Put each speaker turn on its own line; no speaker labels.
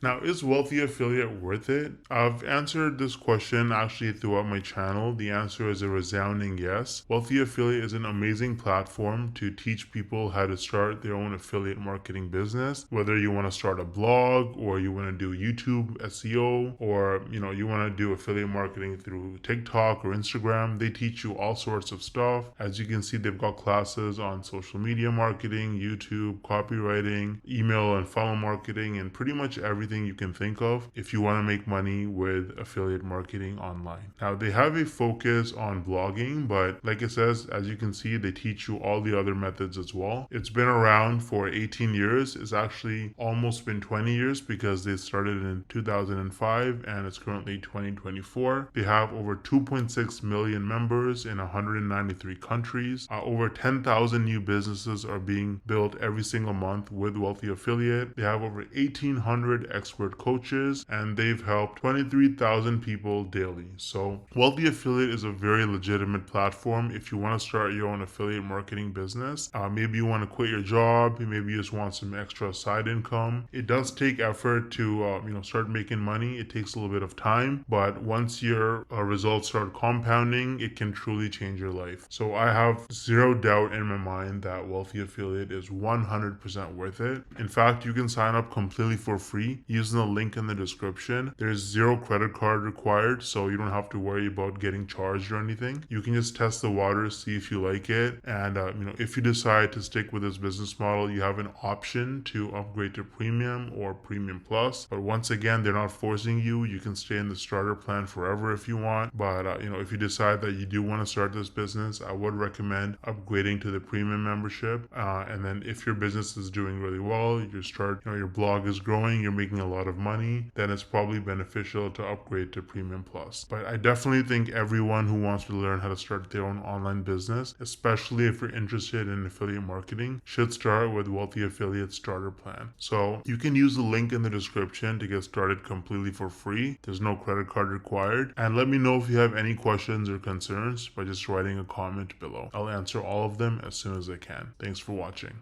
Now, is Wealthy Affiliate worth it? I've answered this question actually throughout my channel. The answer is a resounding yes. Wealthy Affiliate is an amazing platform to teach people how to start their own affiliate marketing business. Whether you want to start a blog or you want to do YouTube SEO or you want to do affiliate marketing through TikTok or Instagram, they teach you all sorts of stuff. As you can see, they've got classes on social media marketing, YouTube, copywriting, email and funnel marketing, and pretty much everything you can think of if you want to make money with affiliate marketing online. Now, they have a focus on blogging, but like it says, as you can see, they teach you all the other methods as well. It's been around for 18 years. It's actually almost been 20 years because they started in 2005 and it's currently 2024. They have over 2.6 million members in 193 countries. Over 10,000 new businesses are being built every single month with Wealthy Affiliate. They have over 1,800 expert coaches and they've helped 23,000 people daily. So Wealthy Affiliate is a very legitimate platform if you want to start your own affiliate marketing business. Maybe you want to quit your job, maybe you just want some extra side income. It does take effort to start making money. It takes a little bit of time, but once your results start compounding, it can truly change your life. So I have zero doubt in my mind that Wealthy Affiliate is 100% worth it. In fact, you can sign up completely for free using the link in the description. There's zero credit card required, so you don't have to worry about getting charged or anything. You can just test the waters, see if you like it, and if you decide to stick with this business model, you have an option to upgrade to premium or premium plus. But once again, they're not forcing you. You can stay in the starter plan forever if you want. But if you decide that you do want to start this business, I would recommend upgrading to the premium membership. And then if your business is doing really well, your blog is growing, you're making a lot of money, then it's probably beneficial to upgrade to premium plus. But I definitely think everyone who wants to learn how to start their own online business, especially if you're interested in affiliate marketing, should start with Wealthy Affiliate Starter Plan. So you can use the link in the description to get started completely for free. There's no credit card required. And let me know if you have any questions or concerns by just writing a comment below. I'll answer all of them as soon as I can. Thanks for watching.